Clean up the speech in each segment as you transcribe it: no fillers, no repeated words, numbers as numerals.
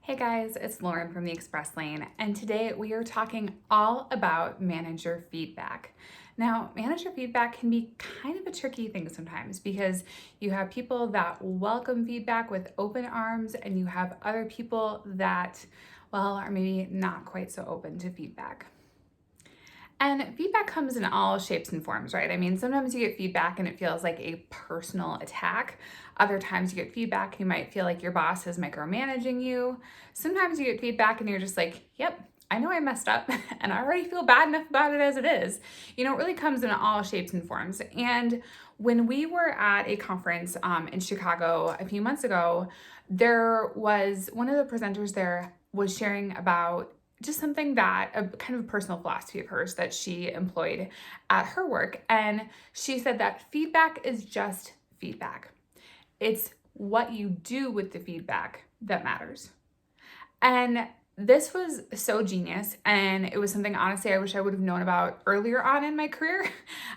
Hey guys, it's Lauren from the Express Lane, and today we are talking all about manager feedback. Now, manager feedback can be kind of a tricky thing sometimes because you have people that welcome feedback with open arms, and you have other people that, well, are maybe not quite so open to feedback. And feedback comes in all shapes and forms, right? I mean, sometimes you get feedback and it feels like a personal attack. Other times you get feedback and you might feel like your boss is micromanaging you. Sometimes you get feedback and you're just like, yep, I know I messed up and I already feel bad enough about it as it is. You know, it really comes in all shapes and forms. And when we were at a conference in Chicago a few months ago, there was one of the presenters there was sharing about just something that a kind of a personal philosophy of hers that she employed at her work. And she said that feedback is just feedback. It's what you do with the feedback that matters. And this was so genius. And it was something, honestly, I wish I would have known about earlier on in my career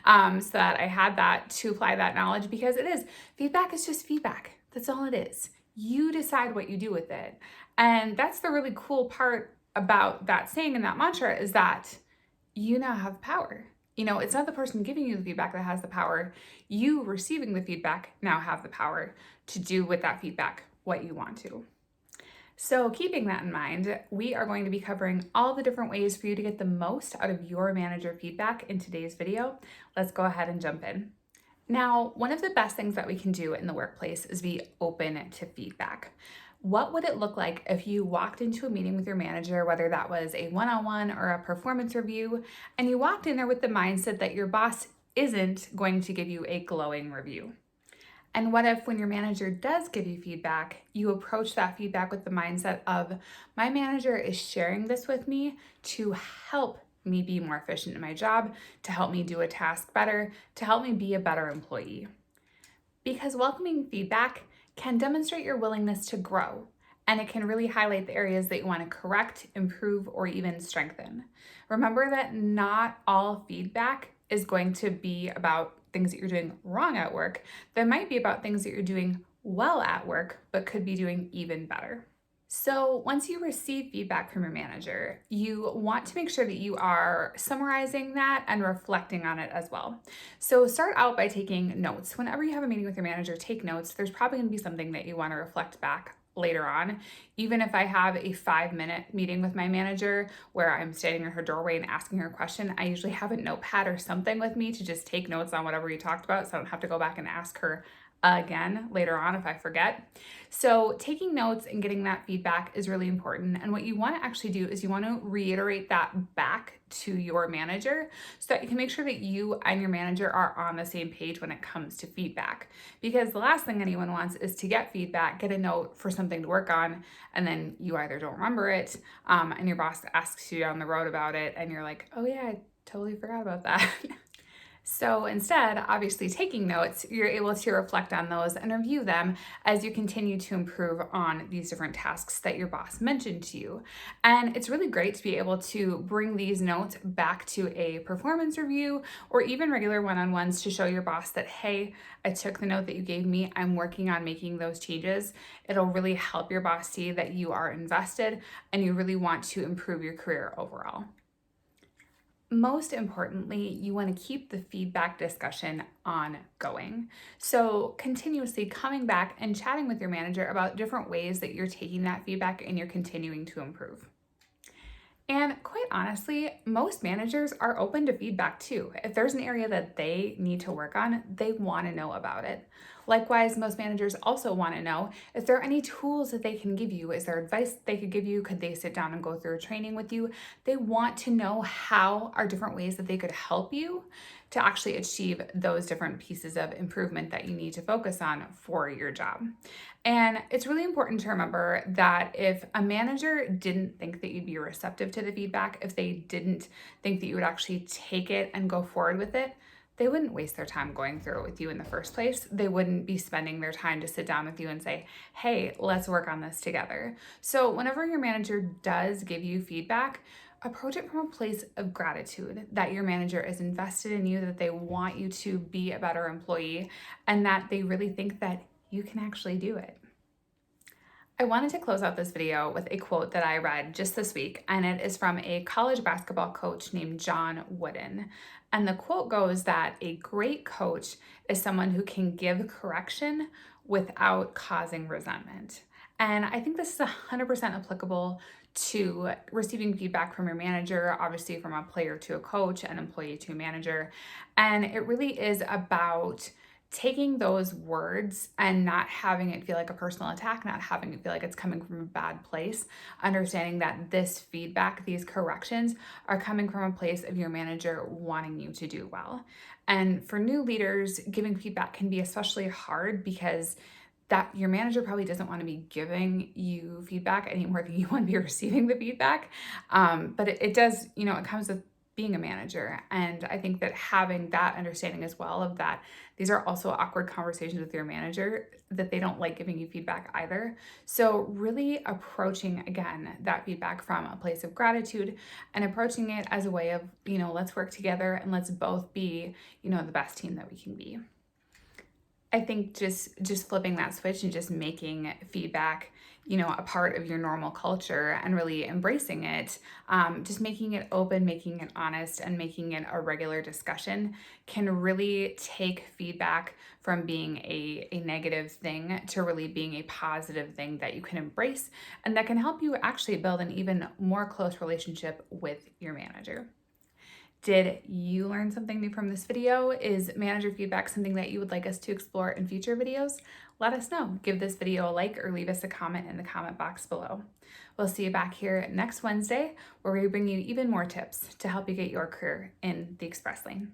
so that I had that to apply that knowledge because it is feedback is just feedback. That's all it is. You decide what you do with it. And that's the really cool part about that saying and that mantra is that you now have power. You know, it's not the person giving you the feedback that has the power. You receiving the feedback now have the power to do with that feedback what you want to. So, keeping that in mind, we are going to be covering all the different ways for you to get the most out of your manager feedback in today's video. Let's go ahead and jump in. Now, one of the best things that we can do in the workplace is be open to feedback. What would it look like if you walked into a meeting with your manager, whether that was a one-on-one or a performance review, and you walked in there with the mindset that your boss isn't going to give you a glowing review? And what if, when your manager does give you feedback, you approach that feedback with the mindset of, my manager is sharing this with me to help me be more efficient in my job, to help me do a task better, to help me be a better employee? Because welcoming feedback can demonstrate your willingness to grow, and it can really highlight the areas that you want to correct, improve, or even strengthen. Remember that not all feedback is going to be about things that you're doing wrong at work. That might be about things that you're doing well at work, but could be doing even better. So, once you receive feedback from your manager, you want to make sure that you are summarizing that and reflecting on it as well. So, start out by taking notes. Whenever you have a meeting with your manager, take notes. There's probably going to be something that you want to reflect back later on. Even if I have a 5-minute meeting with my manager where I'm standing in her doorway and asking her a question, I usually have a notepad or something with me to just take notes on whatever we talked about so I don't have to go back and ask her again later on if I forget. So taking notes and getting that feedback is really important. And what you want to actually do is you want to reiterate that back to your manager so that you can make sure that you and your manager are on the same page when it comes to feedback. Because the last thing anyone wants is to get feedback, get a note for something to work on, and then you either don't remember it and your boss asks you down the road about it and you're like, oh yeah, I totally forgot about that. So instead, obviously taking notes, you're able to reflect on those and review them as you continue to improve on these different tasks that your boss mentioned to you. And it's really great to be able to bring these notes back to a performance review or even regular one-on-ones to show your boss that, hey, I took the note that you gave me, I'm working on making those changes. It'll really help your boss see that you are invested and you really want to improve your career overall. Most importantly, you want to keep the feedback discussion ongoing. So, continuously coming back and chatting with your manager about different ways that you're taking that feedback and you're continuing to improve. And quite honestly, most managers are open to feedback too. If there's an area that they need to work on, they want to know about it. Likewise, most managers also want to know if there are any tools that they can give you. Is there advice they could give you? Could they sit down and go through a training with you? They want to know how are different ways that they could help you to actually achieve those different pieces of improvement that you need to focus on for your job. And it's really important to remember that if a manager didn't think that you'd be receptive to the feedback, if they didn't think that you would actually take it and go forward with it, they wouldn't waste their time going through it with you in the first place. They wouldn't be spending their time to sit down with you and say, hey, let's work on this together. So whenever your manager does give you feedback, approach it from a place of gratitude that your manager is invested in you, that they want you to be a better employee, and that they really think that you can actually do it. I wanted to close out this video with a quote that I read just this week, and it is from a college basketball coach named John Wooden. And the quote goes that a great coach is someone who can give correction without causing resentment. And I think this is 100% applicable to receiving feedback from your manager, obviously from a player to a coach, an employee to a manager. And it really is about taking those words and not having it feel like a personal attack, not having it feel like it's coming from a bad place, understanding that this feedback, these corrections are coming from a place of your manager wanting you to do well. And for new leaders, giving feedback can be especially hard because that your manager probably doesn't want to be giving you feedback any more than you want to be receiving the feedback. But it does, it comes with being a manager. And I think that having that understanding as well of that, these are also awkward conversations with your manager, that they don't like giving you feedback either. So really approaching, again, that feedback from a place of gratitude and approaching it as a way of, let's work together and let's both be, the best team that we can be. I think just flipping that switch and just making feedback, a part of your normal culture and really embracing it, just making it open, making it honest, and making it a regular discussion can really take feedback from being a negative thing to really being a positive thing that you can embrace and that can help you actually build an even more close relationship with your manager. Did you learn something new from this video? Is manager feedback something that you would like us to explore in future videos? Let us know. Give this video a like or leave us a comment in the comment box below. We'll see you back here next Wednesday, where we bring you even more tips to help you get your career in the Express Lane.